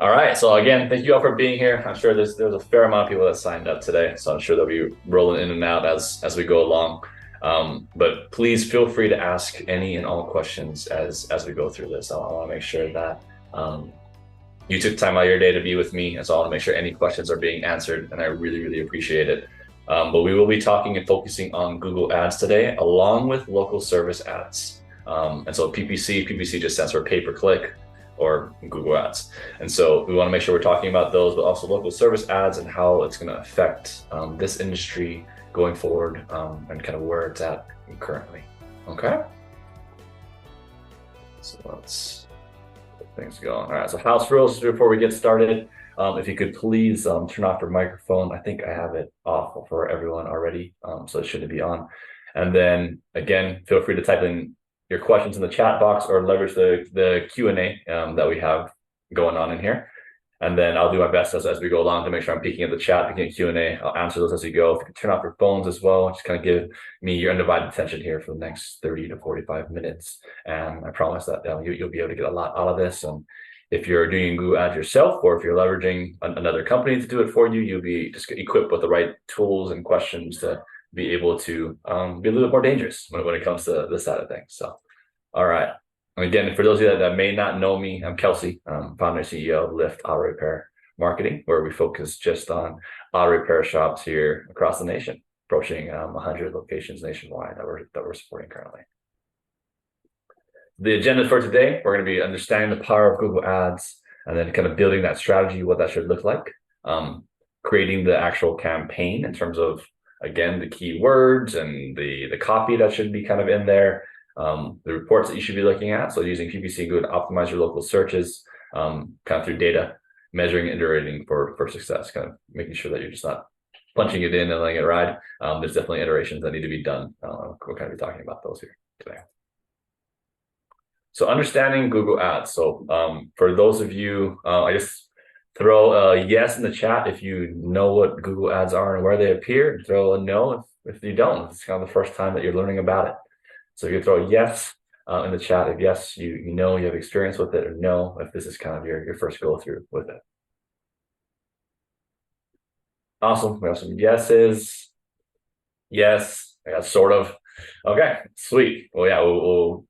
All right. So again, thank you all for being here. I'm sure there's a fair amount of people that signed up today, so I'm sure they'll be rolling in and out as we go along. But please feel free to ask any and all questions as we go through this. I want to make sure that you took time out of your day to be with me, and so I want to make sure any questions are being answered, and I really appreciate it. But we will be talking and focusing on Google Ads today, along with local service ads. And so PPC just stands for pay per click or Google Ads. And so we want to make sure we're talking about those, but also local service ads and how it's going to affect this industry going forward, and kind of where it's at currently. Okay. So let's get things going. All right. So house rules before we get started. If you could please turn off your microphone. I think I have it off for everyone already, so it shouldn't be on. And then again, feel free to type in your questions in the chat box or leverage the Q&A that we have going on in here. And then I'll do my best as we go along to make sure I'm peeking at the chat, peeking at Q&A. I'll answer those as we go. If you can turn off your phones as well, just kind of give me your undivided attention here for the next 30 to 45 minutes. And I promise that you'll be able to get a lot out of this. And if you're doing Google Ads yourself, or if you're leveraging another company to do it for you, you'll be just equipped with the right tools and questions to be able to be a little bit more dangerous when it comes to this side of things. So, all right. And again, for those of you that may not know me, I'm Kelsey, founder and CEO of Lift Auto Repair Marketing, where we focus just on auto repair shops here across the nation, approaching 100 locations nationwide that we're supporting currently. The agenda for today, we're going to be understanding the power of Google Ads and then kind of building that strategy, what that should look like, creating the actual campaign in terms of, again, the keywords and the copy that should be kind of in there, the reports that you should be looking at. So using PPC Google to optimize your local searches, kind of through data, measuring and iterating for success, kind of making sure that you're just not punching it in and letting it ride. There's definitely iterations that need to be done. We're kind of be talking about those here today. So understanding Google Ads. So for those of you, I just throw a yes in the chat if you know what Google Ads are and where they appear, and throw a no if you don't. It's kind of the first time that you're learning about it. So you throw a yes in the chat if yes, you know you have experience with it, or no if this is kind of your first go through with it. Awesome. We have some yeses. Yes, I got sort of. Okay, sweet. Well, yeah, we'll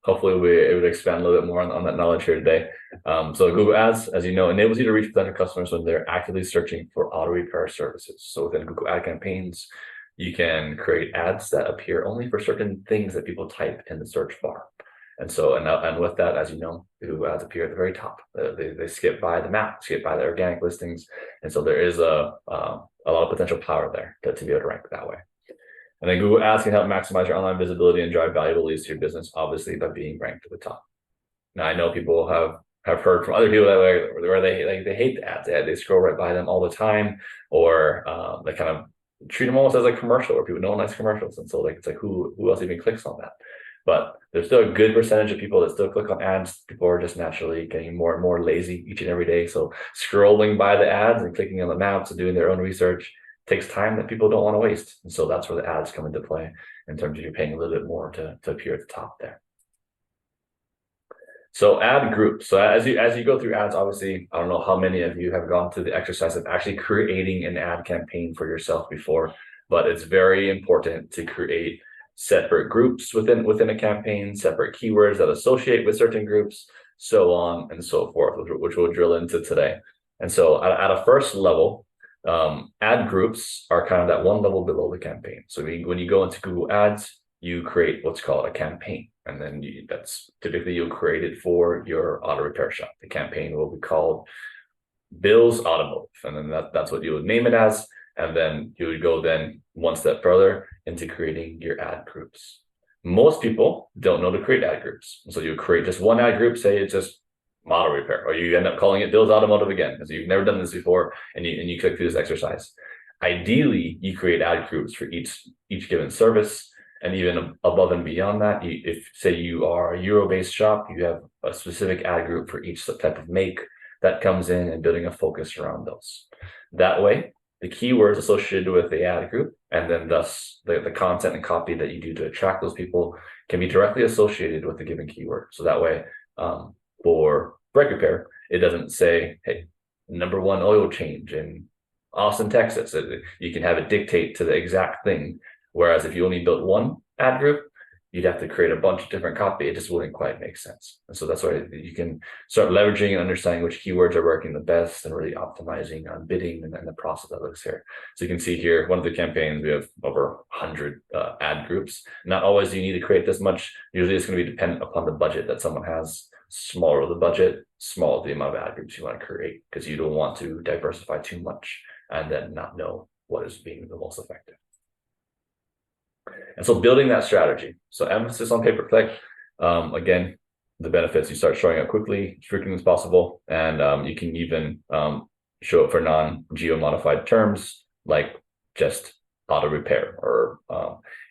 hopefully it would expand a little bit more on that knowledge here today. So Google Ads, as you know, enables you to reach potential customers when they're actively searching for auto repair services. So within Google Ad campaigns, you can create ads that appear only for certain things that people type in the search bar. And so, and with that, as you know, Google Ads appear at the very top. They skip by the map, skip by the organic listings. And so there is a lot of potential power there to be able to rank that way. And then Google Ads can help maximize your online visibility and drive valuable leads to your business, obviously by being ranked at the top. Now, I know people have heard from other people that where they hate the ads. They scroll right by them all the time, or they kind of treat them almost as a commercial, or people no one likes commercials, and so it's like who else even clicks on that? But there's still a good percentage of people that still click on ads. People are just naturally getting more and more lazy each and every day. So scrolling by the ads and clicking on the maps and doing their own research takes time that people don't want to waste. And so that's where the ads come into play in terms of you paying a little bit more to appear at the top there. So ad groups. So as you go through ads, obviously, I don't know how many of you have gone through the exercise of actually creating an ad campaign for yourself before, but it's very important to create separate groups within a campaign, separate keywords that associate with certain groups, so on and so forth, which we'll drill into today. And so at a first level, ad groups are kind of that one level below the campaign. So when you go into Google Ads, you create what's called a campaign. And then that's typically you'll create it for your auto repair shop. The campaign will be called Bill's Automotive. And then that's what you would name it as. And then you would go then one step further into creating your ad groups. Most people don't know to create ad groups. So you create just one ad group, say it's just auto repair, or you end up calling it Bill's Automotive again, because you've never done this before, and you click through this exercise. Ideally, you create ad groups for each given service, and even above and beyond that, if say you are a Euro-based shop, you have a specific ad group for each type of make that comes in, and building a focus around those. That way, the keywords associated with the ad group, and then thus the content and copy that you do to attract those people can be directly associated with the given keyword. So that way, for brake repair, It doesn't say, hey, #1 oil change in Austin, Texas. You can have it dictate to the exact thing. Whereas if you only built one ad group, you'd have to create a bunch of different copy. It just wouldn't quite make sense. And so that's why you can start leveraging and understanding which keywords are working the best and really optimizing on bidding and the process that looks here. So you can see here, one of the campaigns, we have over 100 ad groups. Not always do you need to create this much. Usually it's going to be dependent upon the budget that someone has. Smaller the budget, smaller the amount of ad groups you want to create, because you don't want to diversify too much and then not know what is being the most effective. And so building that strategy. So emphasis on pay-per-click. Again, the benefits, you start showing up quickly, as frequently as possible. And you can even show it for non-geo modified terms, like just auto repair, or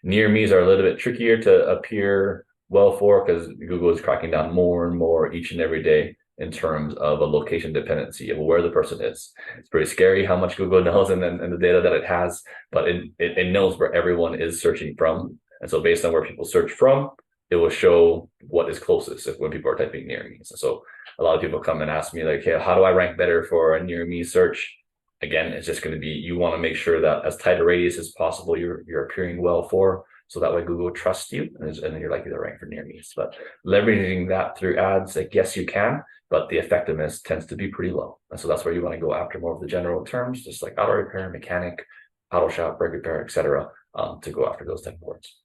near me's are a little bit trickier to appear well for, because Google is cracking down more and more each and every day in terms of a location dependency of where the person is. It's pretty scary how much Google knows and the data that it has, but it knows where everyone is searching from. And so based on where people search from, it will show what is closest if when people are typing near me. So a lot of people come and ask me like, hey, how do I rank better for a near me search? Again, it's just going to be, you want to make sure that as tight a radius as possible, you're appearing well for, so that way Google trusts you and then you're likely to rank for near me. But leveraging that through ads, like, yes, you can, but the effectiveness tends to be pretty low. And so that's where you want to go after more of the general terms, just like auto repair, mechanic, auto shop, brake repair, etc., to go after those type of words.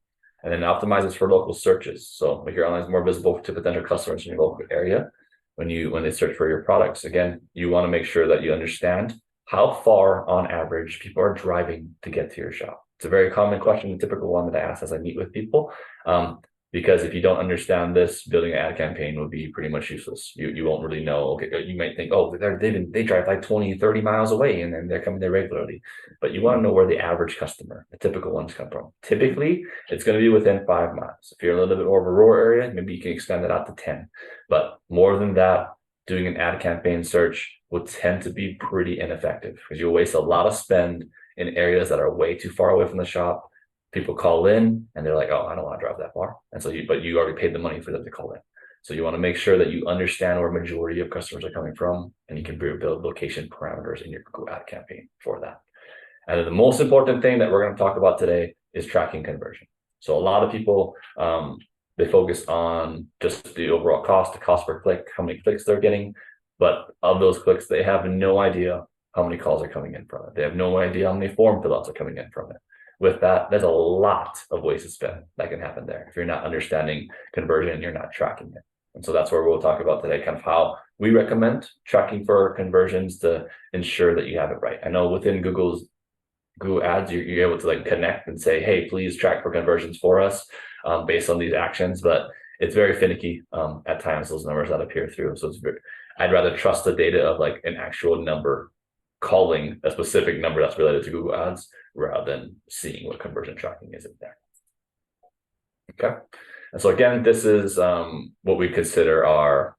And then optimizes for local searches. So make your online more visible to potential customers in your local area. When they search for your products, again, you want to make sure that you understand how far on average people are driving to get to your shop. It's a very common question, a typical one that I ask as I meet with people. Because if you don't understand this, building an ad campaign would be pretty much useless. You won't really know. Okay, you might think, oh, they drive like 20, 30 miles away and then they're coming there regularly. But you want to know where the average customer, the typical ones, come from. Typically, it's going to be within 5 miles. If you're a little bit more of a rural area, maybe you can expand it out to 10. But more than that, doing an ad campaign search will tend to be pretty ineffective, because you'll waste a lot of spend in areas that are way too far away from the shop. People call in and they're like, oh, I don't want to drive that far. And so but you already paid the money for them to call in. So you want to make sure that you understand where majority of customers are coming from, and you can build location parameters in your Google ad campaign for that. And then the most important thing that we're going to talk about today is tracking conversion. So a lot of people, they focus on just the overall cost, the cost per click, how many clicks they're getting. But of those clicks, they have no idea how many calls are coming in from it. They have no idea how many form fill-outs are coming in from it. With that, there's a lot of wasted spend that can happen there if you're not understanding conversion, you're not tracking it. And so that's where we'll talk about today, kind of how we recommend tracking for conversions to ensure that you have it right. I know within Google Ads, you're able to like connect and say, hey, please track for conversions for us based on these actions, but it's very finicky at times, those numbers that appear through. So I'd rather trust the data of like an actual number calling a specific number that's related to Google Ads rather than seeing what conversion tracking is in there. Okay. And so again, this is what we consider our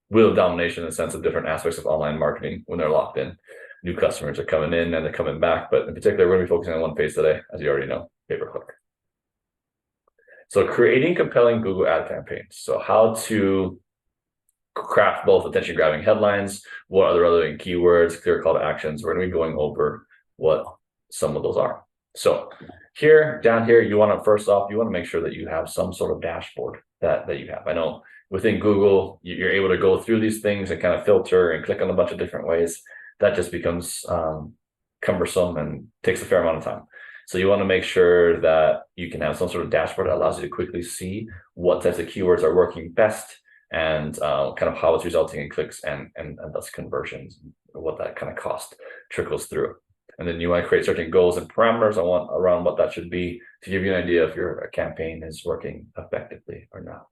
wheel of domination in the sense of different aspects of online marketing when they're locked in. New customers are coming in and they're coming back, but in particular, we're going to be focusing on one phase today, as you already know, pay-per-click. So creating compelling Google ad campaigns. So how to craft both attention-grabbing headlines, what are the relevant keywords, clear call to actions. We're going to be going over what some of those are. So down here, you want to, first off, you want to make sure that you have some sort of dashboard that you have. I know within Google, you're able to go through these things and kind of filter and click on a bunch of different ways. That just becomes cumbersome and takes a fair amount of time. So you want to make sure that you can have some sort of dashboard that allows you to quickly see what types of keywords are working best and kind of how it's resulting in clicks and thus conversions, what that kind of cost trickles through. And then you want to create certain goals and parameters around what that should be to give you an idea if your campaign is working effectively or not.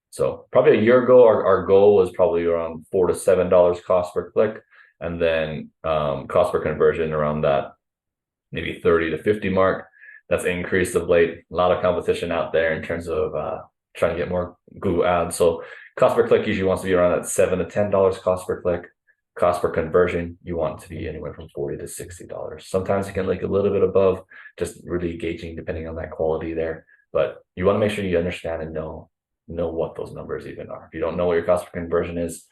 So probably a year ago, our goal was probably around $4 to $7 cost per click, and then cost per conversion around that maybe 30 to 50 mark. That's increased of late. A lot of competition out there in terms of trying to get more Google ads. So cost per click usually wants to be around that $7 to $10 cost per click. Cost per conversion, you want it to be anywhere from $40 to $60. Sometimes it can look a little bit above, just really gauging depending on that quality there. But you want to make sure you understand and know what those numbers even are. If you don't know what your cost per conversion is,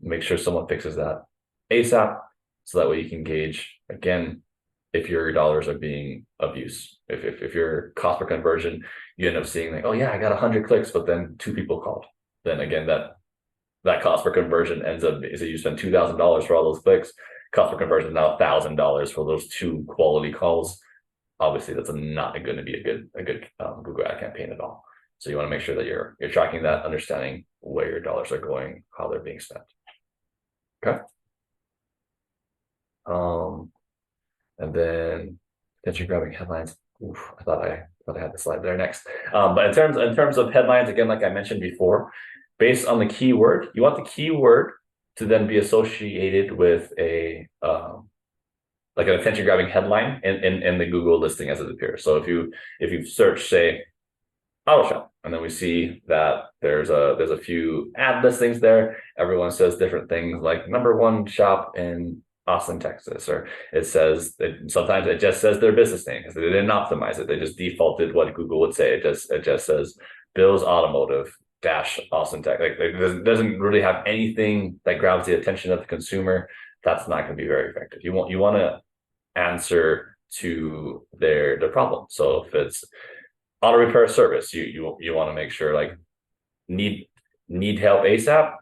Make sure someone fixes that ASAP, so that way you can gauge again if your dollars are being abused. If your cost per conversion, you end up seeing like, oh yeah, I got 100 clicks, but then 2 people called. Then again, that cost per conversion ends up, is it you spend $2,000 for all those clicks, cost per conversion now $1,000 for those 2 quality calls. Obviously, that's not going to be a good Google ad campaign at all. So you want to make sure that you're tracking that, understanding where your dollars are going, how they're being spent. Okay. And then attention grabbing headlines. Oof, I thought I had the slide there next. But in terms of headlines, again, like I mentioned before, based on the keyword, you want the keyword to then be associated with a like an attention grabbing headline in the Google listing as it appears. So if you search, say, auto shop, and then we see that there's a few ad listings there. Everyone says different things like #1 shop in Austin, Texas, or it says sometimes it just says their business name because they didn't optimize it. They just defaulted what Google would say. It just says Bill's Automotive - Austin, Texas. Like it doesn't really have anything that grabs the attention of the consumer. That's not going to be very effective. You want to answer to their problem. So if it's auto repair service, you want to make sure like need help ASAP.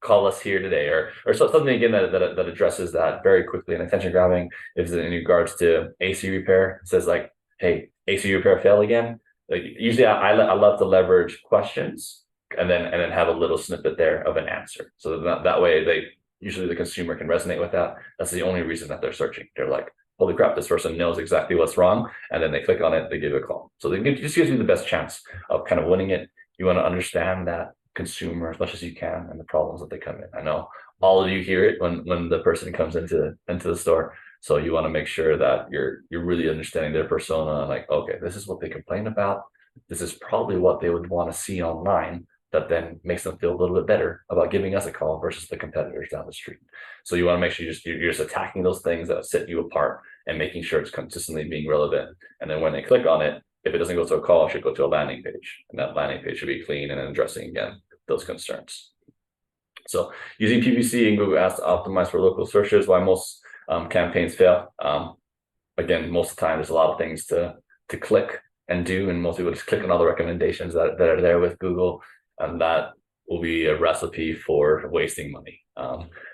Call us here today, or something again that addresses that very quickly. And attention grabbing is in regards to AC repair. It says like, hey, AC repair failed again. Like usually I love to leverage questions and then have a little snippet there of an answer. So that way usually the consumer can resonate with that. That's the only reason that they're searching. They're like, holy crap, this person knows exactly what's wrong. And then they click on it, they give it a call. So it just gives you the best chance of kind of winning it. You want to understand that consumer as much as you can and the problems that they come in. I know all of you hear it when the person comes into the store. So you want to make sure that you're really understanding their persona. Like, okay, this is what they complain about. This is probably what they would want to see online. That then makes them feel a little bit better about giving us a call versus the competitors down the street. So you want to make sure you're just attacking those things that set you apart and making sure it's consistently being relevant. And then when they click on it, if it doesn't go to a call, it should go to a landing page. And that landing page should be clean and addressing, again, those concerns. So using PPC and Google Ads to optimize for local searches, why most campaigns fail. Again, most of the time, there's a lot of things to click and do, and most people just click on all the recommendations that are there with Google. And that will be a recipe for wasting money.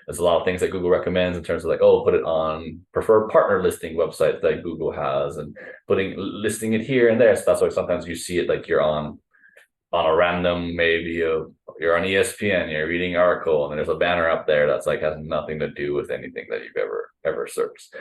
There's a lot of things that Google recommends in terms of like, oh, put it on preferred partner listing websites that Google has, and listing it here and there. So that's why sometimes you see it like you're on a random, maybe you're on ESPN, you're reading an article, and then there's a banner up there that's like has nothing to do with anything that you've ever searched.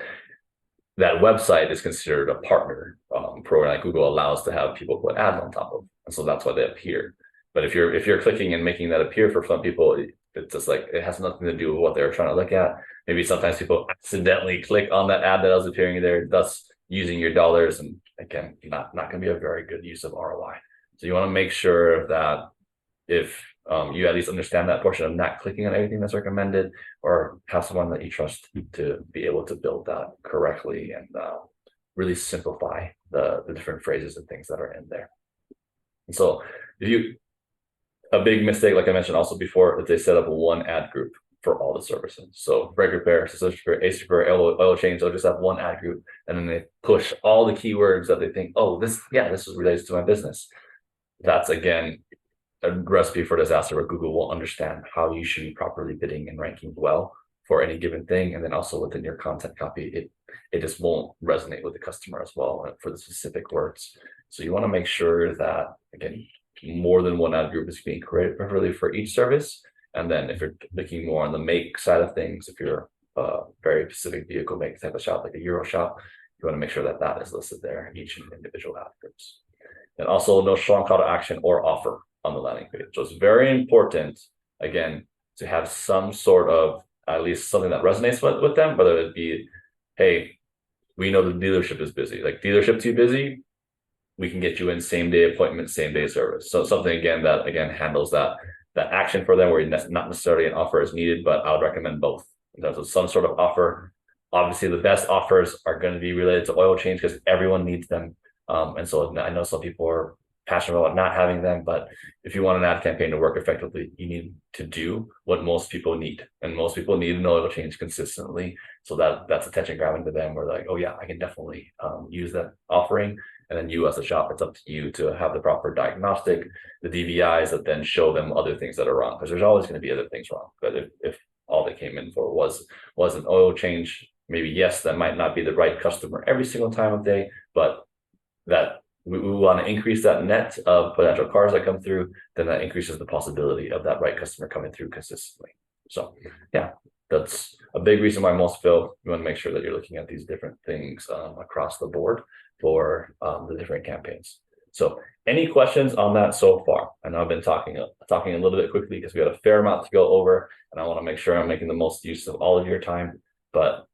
That website is considered a partner program that Google allows to have people put ads on top of, and so that's why they appear. But if you're clicking and making that appear for some people, it's just like it has nothing to do with what they're trying to look at. Maybe sometimes people accidentally click on that ad that was appearing there, thus using your dollars, and again, not going to be a very good use of ROI. So you want to make sure that if you at least understand that portion of not clicking on everything that's recommended, or have someone that you trust to be able to build that correctly and really simplify the different phrases and things that are in there. And so a big mistake, like I mentioned also before, that they set up one ad group for all the services. So brake repair, accessories repair, AC repair, oil change, they'll just have one ad group, and then they push all the keywords that they think, oh, this is related to my business. That's again a recipe for disaster, where Google won't understand how you should be properly bidding and ranking well for any given thing. And then also within your content copy, it just won't resonate with the customer as well for the specific words. So you want to make sure that, again, more than one ad group is being created preferably for each service. And then if you're looking more on the make side of things, if you're a very specific vehicle make type of shop, like a Euro shop, you want to make sure that is listed there in each individual ad groups. And also no strong call to action or offer on the landing page. So it's very important, again, to have some sort of, at least something that resonates with them, whether it be, hey, we know the dealership is busy. Like, dealership too busy, we can get you in same day appointment, same day service. So something that handles that action for them, where not necessarily an offer is needed, but I would recommend both in terms of some sort of offer. Obviously, the best offers are going to be related to oil change because everyone needs them. And so I know some people are passionate about not having them, but if you want an ad campaign to work effectively, you need to do what most people need. And most people need an oil change consistently. So that's attention grabbing to them. We're like, oh yeah, I can definitely use that offering. And then you as a shop, it's up to you to have the proper diagnostic, the DVIs that then show them other things that are wrong. Because there's always going to be other things wrong. But if all they came in for was an oil change, maybe yes, that might not be the right customer every single time of day, but that we want to increase that net of potential cars that come through, then that increases the possibility of that right customer coming through consistently. So yeah, that's a big reason why most feel you want to make sure that you're looking at these different things across the board for the different campaigns. So any questions on that so far? I know I've been talking a little bit quickly because we got a fair amount to go over, and I want to make sure I'm making the most use of all of your time. But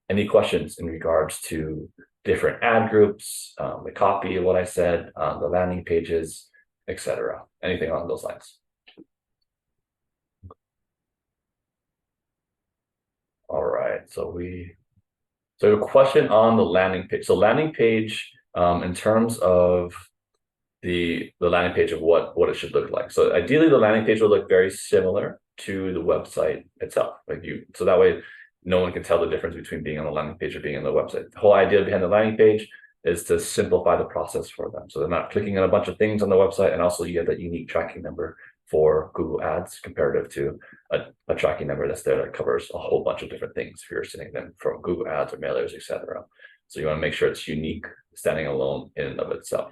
any questions in regards to different ad groups, the copy of what I said, the landing pages, etc. Anything along those lines? All right, so a question on the landing page. So landing page, in terms of the landing page of what it should look like. So ideally, the landing page will look very similar to the website itself. So that way, no one can tell the difference between being on the landing page or being on the website. The whole idea behind the landing page is to simplify the process for them. So they're not clicking on a bunch of things on the website, and also you get that unique tracking number for Google Ads comparative to a tracking number that's there that covers a whole bunch of different things if you're sending them from Google Ads or mailers, etc. So you want to make sure it's unique, standing alone in and of itself.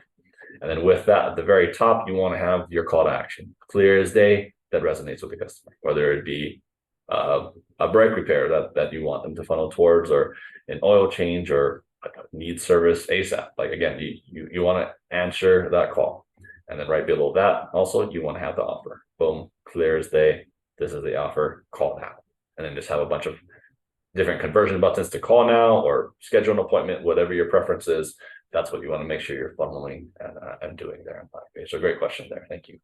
And then with that, at the very top, you want to have your call to action, clear as day, that resonates with the customer, whether it be a brake repair that you want them to funnel towards, or an oil change, or need service ASAP. Like again, you want to answer that call. And then right below that, also you want to have the offer. Boom, clear as day. This is the offer, call now. And then just have a bunch of different conversion buttons to call now or schedule an appointment, whatever your preference is. That's what you want to make sure you're funneling and doing there on that page. So great question there. Thank you.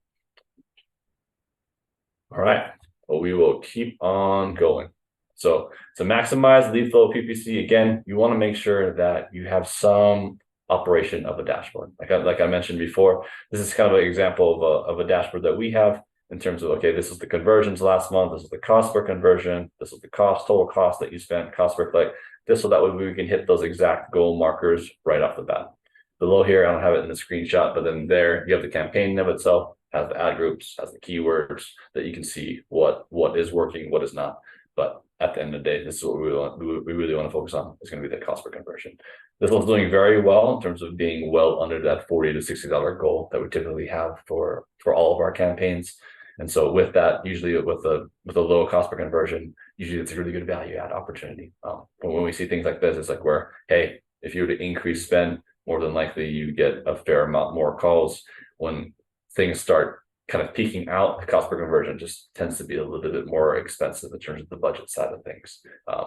All right. Well, we will keep on going. So to maximize lead flow PPC, again, you want to make sure that you have some operation of a dashboard. Like I mentioned before, this is kind of an example of a dashboard that we have in terms of, okay, this is the conversions last month, this is the cost per conversion, this is the total cost that you spent, cost per click, so that way we can hit those exact goal markers right off the bat. Below here, I don't have it in the screenshot, but then there you have the campaign of itself, has the ad groups, has the keywords that you can see what is working, what is not. But at the end of the day, this is what we really want to focus on. It's going to be the cost per conversion. This one's doing very well in terms of being well under that $40 to $60 goal that we typically have for all of our campaigns. And so with that, usually with a low cost per conversion, usually it's a really good value add opportunity. But when we see things like this, it's like where, hey, if you were to increase spend, more than likely you get a fair amount more calls. When things start kind of peaking out, the cost per conversion just tends to be a little bit more expensive in terms of the budget side of things.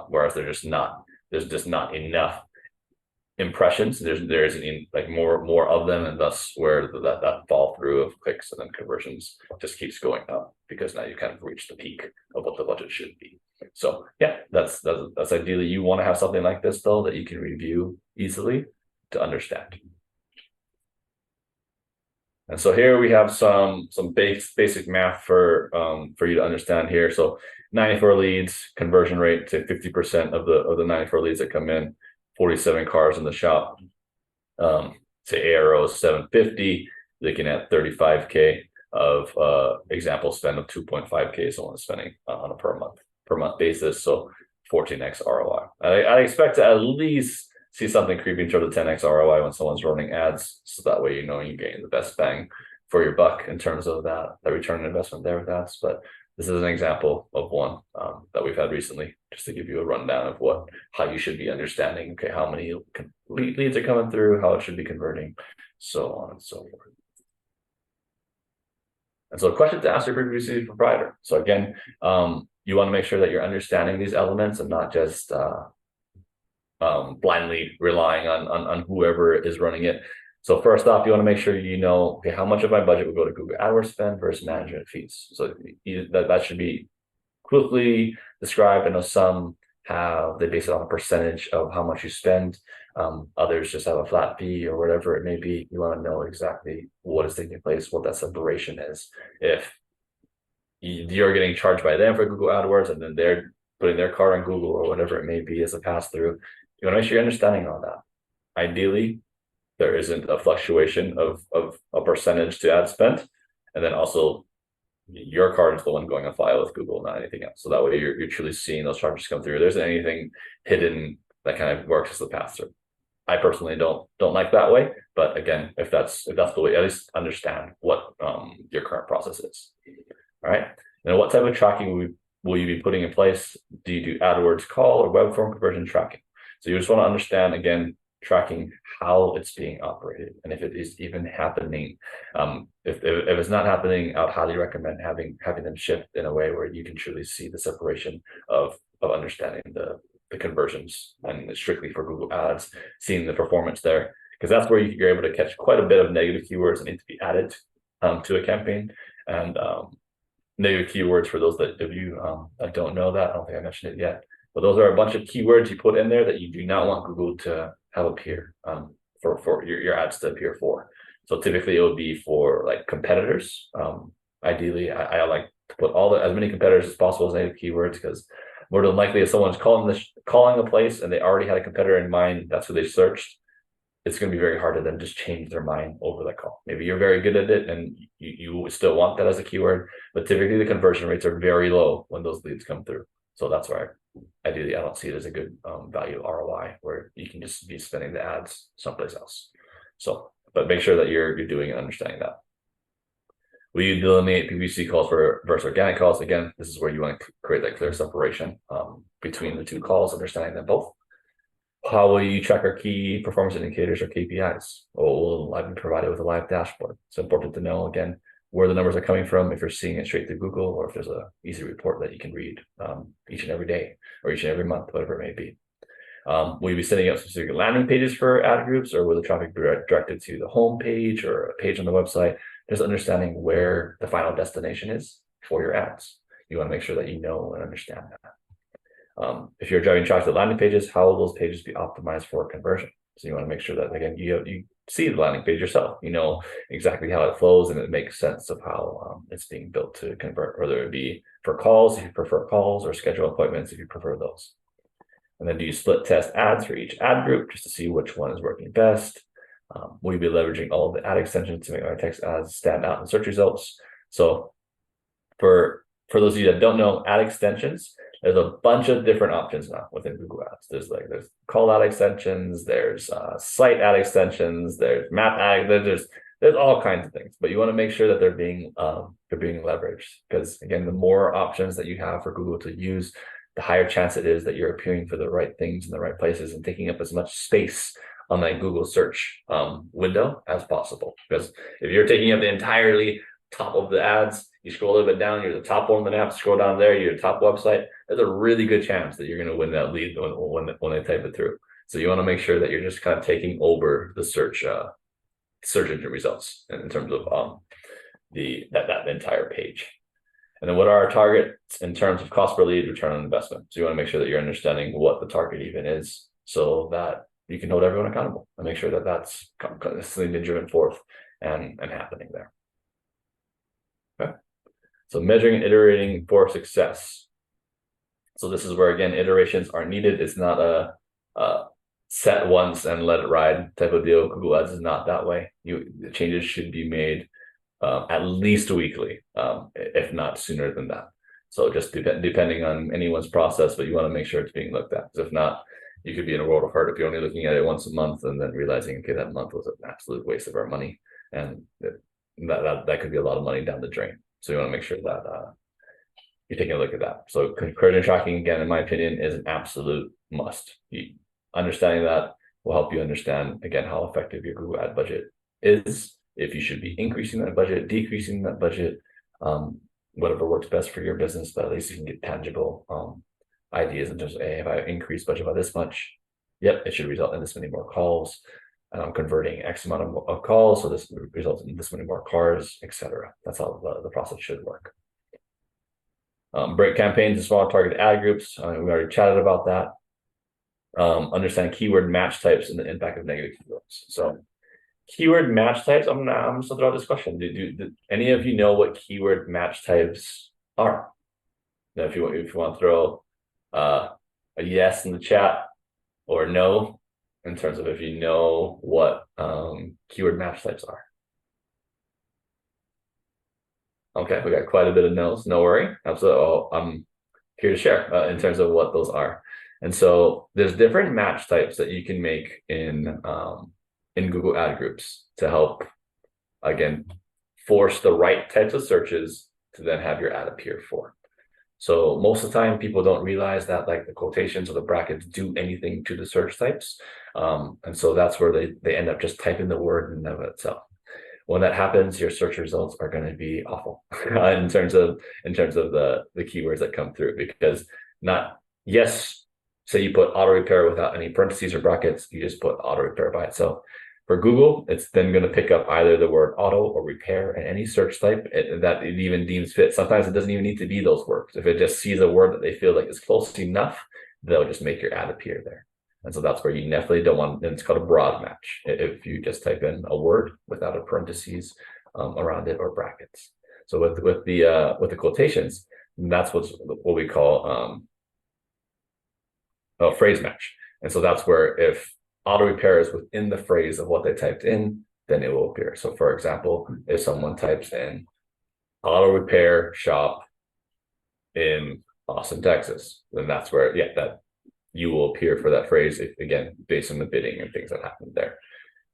Whereas there's just not enough impressions. There isn't like more of them, and thus where that fall through of clicks and then conversions just keeps going up, because now you kind of reached the peak of what the budget should be. So yeah, that's ideally you want to have something like this though that you can review easily to understand. And so here we have some basic math for you to understand here. So 94 leads, conversion rate to 50% of the 94 leads that come in, 47 cars in the shop. Say ARO is 750, looking at 35K of example spend of 2.5K someone is spending on a per month basis. So 14x ROI. I expect to at least see something creeping toward the 10x ROI when someone's running ads. So that way, you're getting the best bang for your buck in terms of that return on investment there with ads. But this is an example of one that we've had recently, just to give you a rundown of how you should be understanding, okay, how many leads are coming through, how it should be converting, so on and so forth. And so a question to ask your PPC provider. So again, you want to make sure that you're understanding these elements and not just blindly relying on whoever is running it. So first off, you want to make sure you know, okay, how much of my budget would go to Google AdWords spend versus management fees. So that should be quickly described. I know some they base it on a percentage of how much you spend. Others just have a flat fee or whatever it may be. You want to know exactly what is taking place, what that separation is. If you're getting charged by them for Google AdWords and then they're putting their card on Google or whatever it may be as a pass through, you want to make sure you're understanding all that. Ideally, there isn't a fluctuation of a percentage to ad spent, and then also your card is the one going on file with Google, not anything else. So that way you're truly seeing those charges come through. There isn't anything hidden that kind of works as the pass through. I personally don't like that way, but again, if that's the way, at least understand what your current process is. All right. Now, what type of tracking will you be putting in place? Do you do AdWords call or web form conversion tracking? So you just want to understand, again, tracking how it's being operated and if it is even happening. If it's not happening, I would highly recommend having them shift in a way where you can truly see the separation of understanding the conversions, and strictly for Google Ads, seeing the performance there, because that's where you're able to catch quite a bit of negative keywords that need to be added to a campaign. And negative keywords, for those of you that don't know that, I don't think I mentioned it yet, but those are a bunch of keywords you put in there that you do not want Google to have appear for your ads to appear for. So typically it would be for like competitors. Ideally, I like to put as many competitors as possible as native keywords, because more than likely if someone's calling a place and they already had a competitor in mind, that's who they searched, it's going to be very hard to then just change their mind over that call. Maybe you're very good at it and you still want that as a keyword, but typically the conversion rates are very low when those leads come through. So that's why ideally I don't see it as a good value ROI, where you can just be spending the ads someplace else. So, but make sure that you're doing and understanding that. Will you delineate PPC calls versus organic calls? Again, this is where you want to create that clear separation between the two calls, understanding them both. How will you track our key performance indicators or KPIs? Will I be provided with a live dashboard? It's important to know, again, where the numbers are coming from, if you're seeing it straight through Google, or if there's a easy report that you can read each and every day or each and every month, whatever it may be. Will you be setting up specific landing pages for ad groups, or will the traffic be directed to the home page or a page on the website? Just understanding where the final destination is for your ads. You want to make sure that you know and understand that. If you're driving traffic to landing pages, how will those pages be optimized for conversion? So you want to make sure that, again, you see the landing page yourself. You know exactly how it flows, and it makes sense of how it's being built to convert, whether it be for calls if you prefer calls, or schedule appointments if you prefer those. And then do you split test ads for each ad group just to see which one is working best? Will you be leveraging all of the ad extensions to make our text ads stand out in search results? So for those of you that don't know, ad extensions, there's a bunch of different options now within Google Ads. There's call ad extensions, there's site ad extensions, there's map ad, there's all kinds of things. But you want to make sure that they're being leveraged, because again, the more options that you have for Google to use, the higher chance it is that you're appearing for the right things in the right places and taking up as much space on that Google search window as possible. Because if you're taking up the entirely top of the ads, you scroll a little bit down, you're the top one on the app, scroll down there, you're the top website, there's a really good chance that you're going to win that lead when they type it through. So you want to make sure that you're just kind of taking over the search engine results in terms of that entire page. And then what are our targets in terms of cost per lead, return on investment? So you want to make sure that you're understanding what the target even is, so that you can hold everyone accountable and make sure that that's consistently driven forth and happening there. Okay. So measuring and iterating for success. So this is where, again, iterations are needed. It's not a set once and let it ride type of deal. Google Ads is not that way. The changes should be made at least weekly, if not sooner than that. So just depending on anyone's process, but you want to make sure it's being looked at. Because if not, you could be in a world of hurt if you're only looking at it once a month and then realizing, okay, that month was an absolute waste of our money, and that could be a lot of money down the drain. So you want to make sure that you're taking a look at that. So conversion tracking, again, in my opinion, is an absolute must. Understanding that will help you understand, again, how effective your Google ad budget is, if you should be increasing that budget, decreasing that budget, whatever works best for your business, but at least you can get tangible ideas in terms of, hey, if I increase budget by this much, yep, it should result in this many more calls, and I'm converting X amount of calls, so this results in this many more cars, etc. That's how the process should work. Break campaigns and small targeted ad groups. We already chatted about that. Understand keyword match types and the impact of negative keywords. So keyword match types, I'm just gonna throw out this question. Do any of you know what keyword match types are? Now, if you want to throw a yes in the chat or no, in terms of if you know what keyword match types are. Okay, we got quite a bit of no's. No worry. Absolutely. I'm here to share in terms of what those are. And so there's different match types that you can make in Google Ad groups to help, again, force the right types of searches to then have your ad appear for. So most of the time, people don't realize that like the quotations or the brackets do anything to the search types. And so that's where they end up just typing the word in and of itself. When that happens, your search results are going to be awful in terms of the keywords that come through, because say you put auto repair without any parentheses or brackets, you just put auto repair by itself. For Google, it's then going to pick up either the word auto or repair in any search type that it even deems fit. Sometimes it doesn't even need to be those words. If it just sees a word that they feel like is close enough, they'll just make your ad appear there. And so that's where you definitely don't want, and it's called a broad match. If you just type in a word without a parentheses around it or brackets. So with the quotations, that's what we call a phrase match. And so that's where if auto repair is within the phrase of what they typed in, then it will appear. So for example, if someone types in auto repair shop in Austin, Texas, then that's where, that you will appear for that phrase, again, based on the bidding and things that happened there.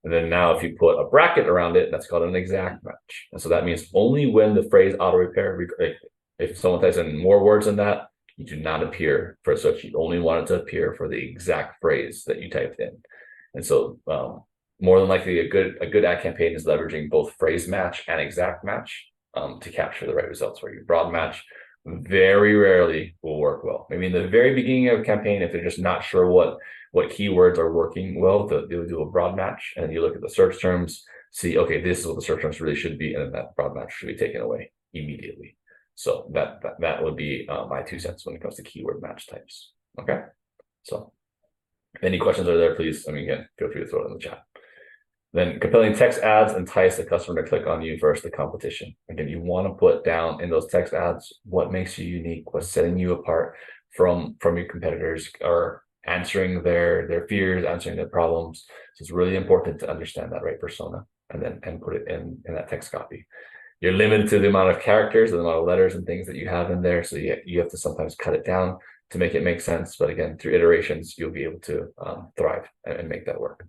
And then now if you put a bracket around it, that's called an exact match. And so that means only when the phrase auto repair, if someone types in more words than that, you do not appear for such. You only want it to appear for the exact phrase that you typed in. And so more than likely a good ad campaign is leveraging both phrase match and exact match to capture the right results for you. Broad match very rarely will work well. Maybe in the very beginning of a campaign, if they're just not sure what keywords are working well, they'll do a broad match, and you look at the search terms, see, okay, this is what the search terms really should be, and then that broad match should be taken away immediately. So that would be my 2 cents when it comes to keyword match types. Okay, so if any questions are there, please, again, feel free to throw it in the chat. Then compelling text ads entice the customer to click on you versus the competition. Again, you want to put down in those text ads what makes you unique, what's setting you apart from your competitors, or answering their fears, answering their problems. So it's really important to understand that right persona and put it in that text copy. You're limited to the amount of characters and the amount of letters and things that you have in there. So you have to sometimes cut it down to make it make sense. But again, through iterations, you'll be able to thrive and make that work.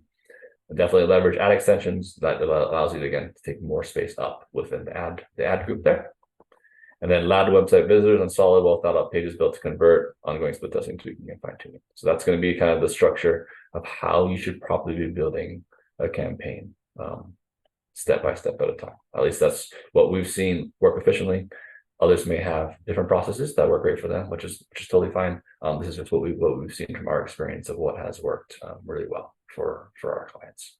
Definitely leverage ad extensions. That allows you to, again, to take more space up within the ad group there. And then loud website visitors and solid, well thought out pages built to convert, ongoing split testing, tweaking, and fine tuning. So that's going to be kind of the structure of how you should probably be building a campaign step by step at a time. At least that's what we've seen work efficiently. Others may have different processes that work great for them, which is totally fine. This is just what we've seen from our experience of what has worked really well for our clients.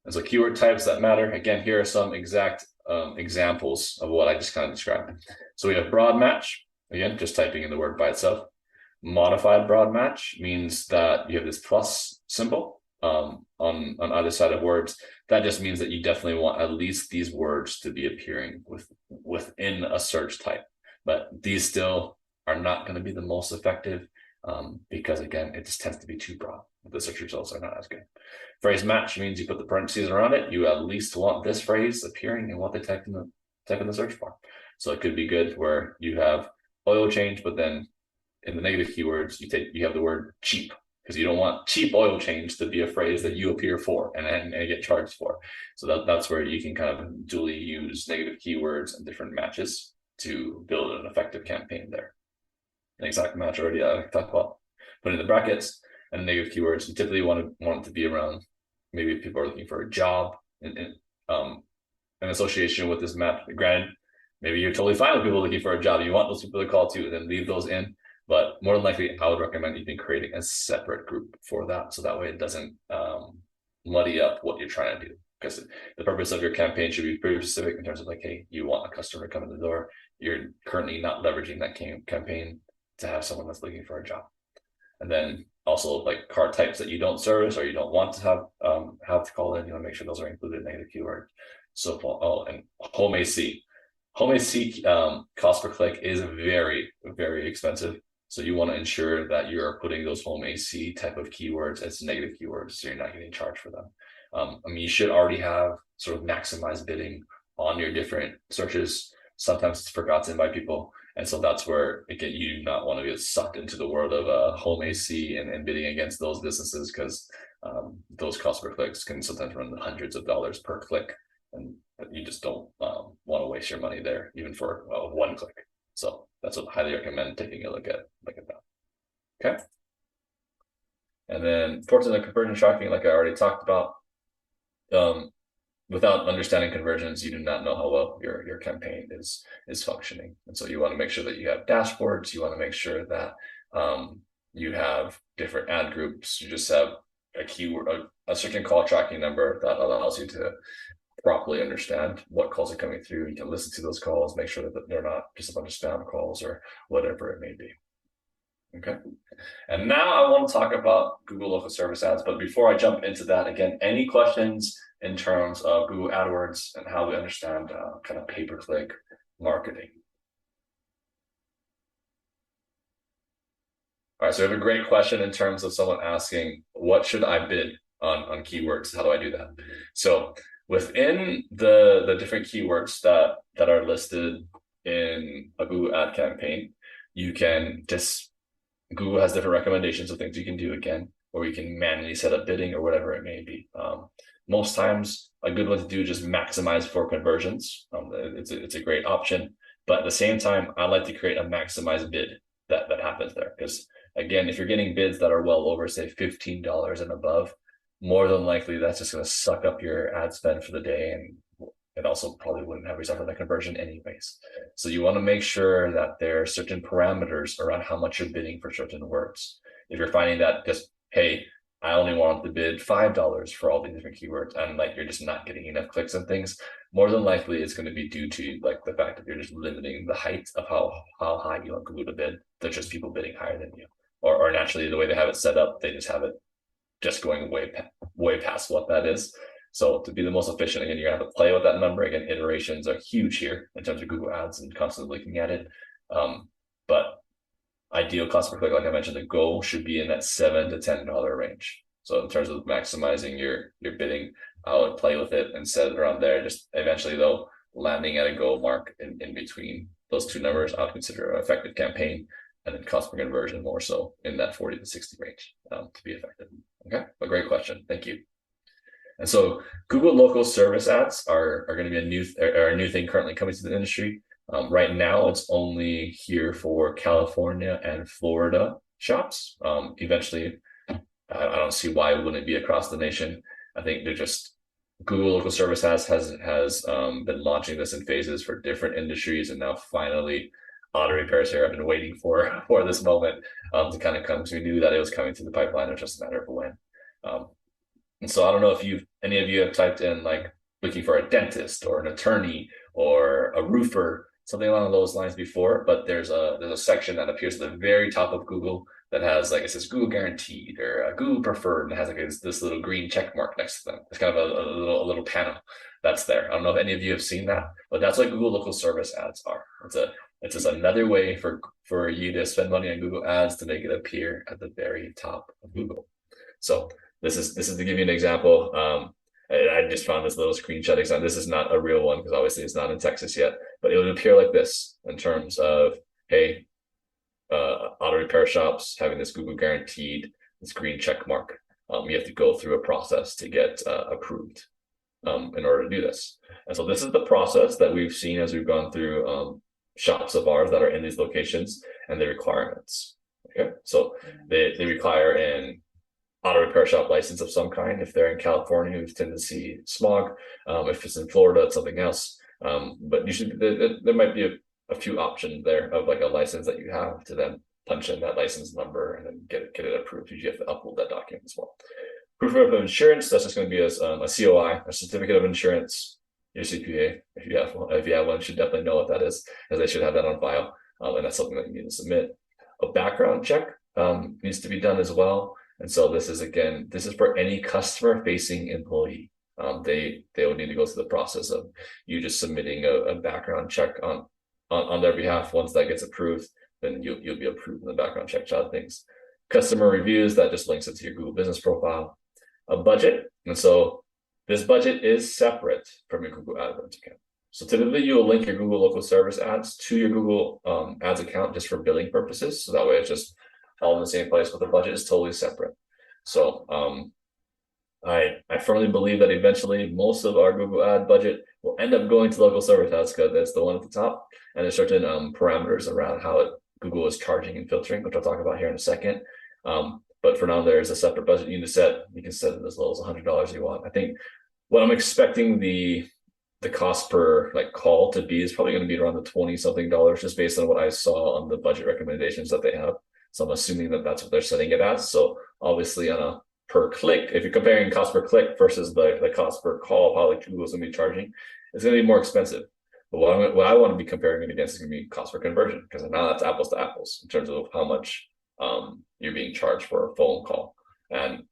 And so keyword types that matter. Again, here are some exact examples of what I just kind of described. So we have broad match, again, just typing in the word by itself. Modified broad match means that you have this plus symbol on either side of words. That just means that you definitely want at least these words to be appearing within a search type. But these still are not going to be the most effective because, again, it just tends to be too broad. The search results are not as good. Phrase match means you put the parentheses around it. You at least want this phrase appearing in what they type in the search bar. So it could be good where you have oil change, but then in the negative keywords, you have the word cheap, because you don't want cheap oil change to be a phrase that you appear for and get charged for. So that's where you can kind of dually use negative keywords and different matches to build an effective campaign there. An exact match already I talked about. Put in the brackets and negative keywords. You typically want it to be around, maybe if people are looking for a job in association with this match. Granted, maybe you're totally fine with people looking for a job. You want those people to call too, and then leave those in. But more than likely, I would recommend even creating a separate group for that, so that way it doesn't muddy up what you're trying to do. because the purpose of your campaign should be pretty specific in terms of like, hey, you want a customer to come in the door. You're currently not leveraging that campaign to have someone that's looking for a job. And then also like card types that you don't service or you don't want to have to call in, you want to make sure those are included in negative keyword. So and home AC. Home AC cost per click is very, very expensive. So you want to ensure that you're putting those home AC type of keywords as negative keywords, so you're not getting charged for them. I mean, you should already have sort of maximized bidding on your different searches. Sometimes it's forgotten by people. And so that's where, again, you do not want to get sucked into the world of home AC and bidding against those businesses, because those cost per clicks can sometimes run hundreds of dollars per click. And you just don't want to waste your money there, even for one click. So that's what I highly recommend taking a look at that. Okay. And then fortunately, conversion tracking, like I already talked about, without understanding conversions, you do not know how well your campaign is functioning. And so you want to make sure that you have dashboards. You want to make sure that you have different ad groups. You just have a keyword, a certain call tracking number that allows you to properly understand what calls are coming through. You can listen to those calls, make sure that they're not just a bunch of spam calls or whatever it may be. Okay. And now I want to talk about Google local service ads. But before I jump into that, again, any questions in terms of Google AdWords and how we understand kind of pay-per-click marketing? All right, so we have a great question in terms of someone asking, what should I bid on keywords? How do I do that? So within the different keywords that are listed in a Google ad campaign, you can just, Google has different recommendations of things you can do again, or you can manually set up bidding or whatever it may be. Most times a good one to do is just maximize for conversions. It's a great option, but at the same time, I like to create a maximized bid that happens there. Because again, if you're getting bids that are well over, say, $15 and above, more than likely that's just going to suck up your ad spend for the day, and it also probably wouldn't have resulted in a conversion anyways. So you want to make sure that there are certain parameters around how much you're bidding for certain words. If you're finding that just, hey, I only want to bid $5 for all these different keywords, and like you're just not getting enough clicks and things, more than likely it's going to be due to like the fact that you're just limiting the height of how high you want Google to bid. There's just people bidding higher than you, or naturally the way they have it set up, they just have it just going way past what that is. So to be the most efficient, again, you're gonna have to play with that number. Again, iterations are huge here in terms of Google Ads and constantly looking at it. But ideal cost per click, like I mentioned, the goal should be in that $7 to $10 range. So in terms of maximizing your bidding, I would play with it and set it around there. Just eventually though, landing at a goal mark in between those two numbers, I'll consider an effective campaign, and then cost per conversion more so in that 40 to 60 range to be effective. Okay, a great question. Thank you. And so Google local service ads are going to be a new thing currently coming to the industry. Right now, it's only here for California and Florida shops. Eventually, I don't see why it wouldn't be across the nation. I think they're just, Google local service ads has been launching this in phases for different industries, and now finally auto repairs here. I've been waiting for this moment to kind of come. So we knew that it was coming to the pipeline. It was just a matter of when. And so I don't know if any of you have typed in like looking for a dentist or an attorney or a roofer, something along those lines before, but there's a section that appears at the very top of Google that has like, it says Google guaranteed or Google preferred, and it has like this little green check mark next to them. It's kind of a little panel that's there. I don't know if any of you have seen that, but that's what Google local service ads are. It's just another way for you to spend money on Google Ads to make it appear at the very top of Google. So this is to give you an example. I just found this little screenshot example. This is not a real one because obviously it's not in Texas yet, but it would appear like this in terms of, hey, auto repair shops having this Google guaranteed, this green check mark. You have to go through a process to get approved in order to do this. And so this is the process that we've seen as we've gone through shops of ours that are in these locations and the requirements. Okay, so they require an auto repair shop license of some kind. If they're in California, we tend to see smog. If it's in Florida, it's something else. But there might be a few options there of like a license that you have to then punch in that license number and then get it approved. You have to upload that document as well. Proof of insurance, that's just going to be a COI, a certificate of insurance. Your CPA, if you have one, should definitely know what that is, as they should have that on file. And that's something that you need to submit. A background check needs to be done as well. And so this is for any customer facing employee. They will need to go through the process of you just submitting a background check on their behalf. Once that gets approved, then you'll be approved in the background check side of things. Customer reviews, that just links it to your Google business profile. A budget, and so this budget is separate from your Google AdWords account. So typically you will link your Google local service ads to your Google ads account just for billing purposes. So that way it's just all in the same place, but the budget is totally separate. So I firmly believe that eventually most of our Google ad budget will end up going to local service ads because that's the one at the top. And there's certain parameters around how Google is charging and filtering, which I'll talk about here in a second. But for now, there's a separate budget you need to set. You can set it as low as $100 you want. I think what I'm expecting the cost per call to be is probably going to be around the 20 something dollars, just based on what I saw on the budget recommendations that they have. So I'm assuming that that's what they're setting it as. So obviously on a per click, if you're comparing cost per click versus the cost per call, how Google's going to be charging, it's going to be more expensive. But what I want to be comparing it against is going to be cost per conversion, because now that's apples to apples in terms of how much you're being charged for a phone call. And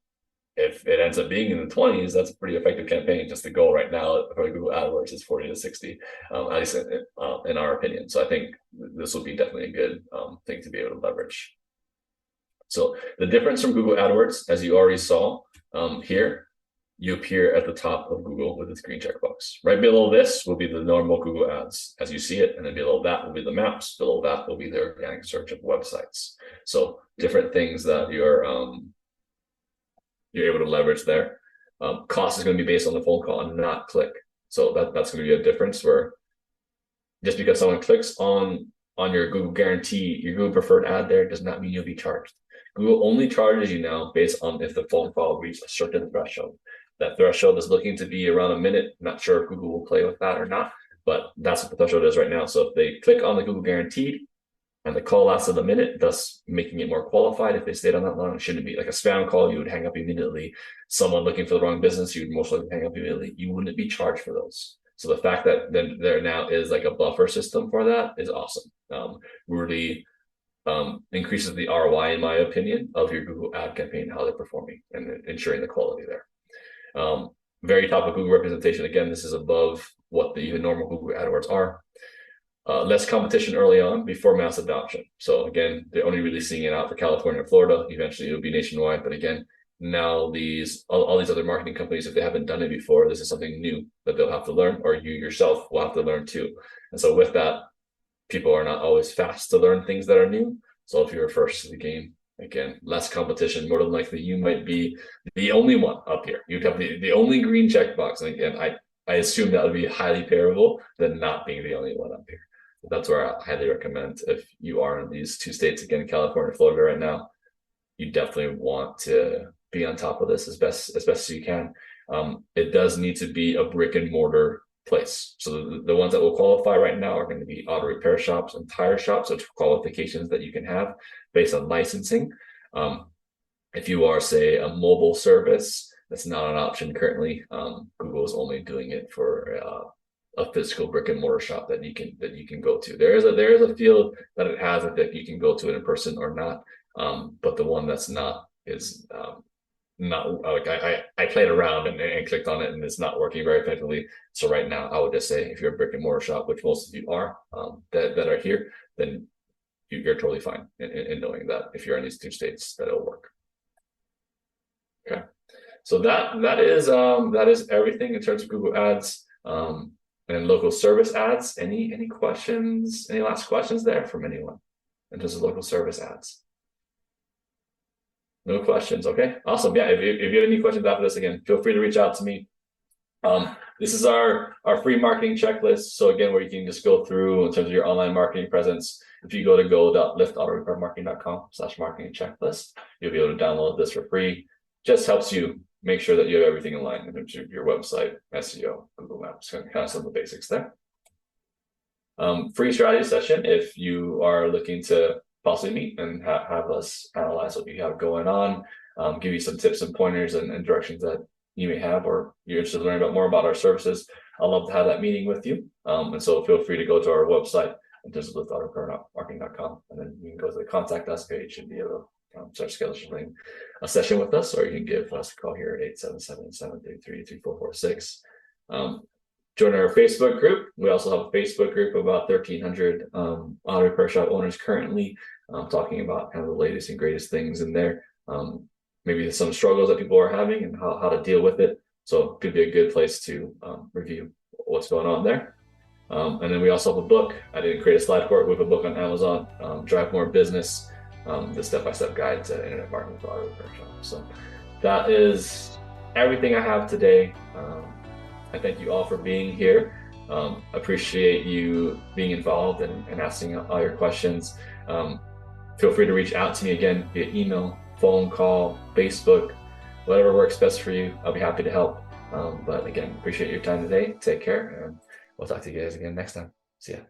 if it ends up being in the 20s, that's a pretty effective campaign. Just the goal right now for Google AdWords is 40 to 60, at least in our opinion. So I think this will be definitely a good thing to be able to leverage. So the difference from Google AdWords, as you already saw here, you appear at the top of Google with this green checkbox. Right below this will be the normal Google Ads as you see it, and then below that will be the maps. Below that will be the organic search of websites. So different things that you're able to leverage there. Cost is going to be based on the phone call and not click. So that's going to be a difference, where just because someone clicks on your Google guarantee, your Google preferred ad there, does not mean you'll be charged. Google only charges you now based on if the phone call reached a certain threshold. That threshold is looking to be around a minute. Not sure if Google will play with that or not, but that's what the threshold is right now. So if they click on the Google guaranteed and the call lasted a minute, thus making it more qualified. If they stayed on that long, it shouldn't be like a spam call. You would hang up immediately. Someone looking for the wrong business, you would most likely hang up immediately. You wouldn't be charged for those. So the fact that then there now is like a buffer system for that is awesome. Really increases the ROI, in my opinion, of your Google ad campaign, how they're performing, and ensuring the quality there. Very top of Google representation. Again, this is above what the even normal Google AdWords are. Less competition early on before mass adoption. So again, they're only really seeing it out for California and Florida. Eventually it'll be nationwide. But again, now all these other marketing companies, if they haven't done it before, this is something new that they'll have to learn, or you yourself will have to learn too. And so with that, people are not always fast to learn things that are new. So if you're first to the game, again, less competition, more than likely you might be the only one up here. You'd have the only green checkbox. And again, I assume that would be highly pairable than not being the only one up here. That's where I highly recommend, if you are in these two states, again, California, Florida right now, you definitely want to be on top of this as best as you can. It does need to be a brick and mortar place. So the ones that will qualify right now are going to be auto repair shops and tire shops, which qualifications that you can have based on licensing. If you are, say, a mobile service, that's not an option currently. Google is only doing it for a physical brick and mortar shop that you can go to. There is a field that it has that you can go to it in person or not. But the one that's not is not like I played around and clicked on it, and it's not working very effectively. So right now, I would just say, if you're a brick and mortar shop, which most of you are that are here, then you're totally fine in knowing that if you're in these two states, that it'll work. Okay, so that is everything in terms of Google Ads and local service ads. Any questions? Any last questions there from anyone in terms of local service ads? No questions. Okay, awesome. Yeah, if you have any questions after this, again, feel free to reach out to me. This is our free marketing checklist. So again, where you can just go through in terms of your online marketing presence. If you go to go.liftautorepairmarketing.com/marketing checklist, you'll be able to download this for free. Just helps you make sure that you have everything in line in terms of your website, SEO, Google Maps, kind of some of the basics there. Free strategy session if you are looking to possibly meet and have us analyze what you have going on, give you some tips and pointers and directions that you may have, or you're interested in learning about more about our services. I'd love to have that meeting with you. And so feel free to go to our website, marketing.com, and then you can go to the contact us page and be able to start scheduling a session with us, or you can give us a call here at 877-733-3446. Join our Facebook group. We also have a Facebook group of about 1,300 auto repair shop owners currently, talking about kind of the latest and greatest things in there. Maybe some struggles that people are having and how to deal with it. So it could be a good place to review what's going on there. And then we also have a book. I didn't create a slide for it. We have a book on Amazon, Drive More Business, the step-by-step guide to internet marketing for auto repair shops. So that is everything I have today. I thank you all for being here. Appreciate you being involved and asking all your questions. Feel free to reach out to me again via email, phone call, Facebook, whatever works best for you. I'll be happy to help. But again, appreciate your time today. Take care, and we'll talk to you guys again next time. See ya.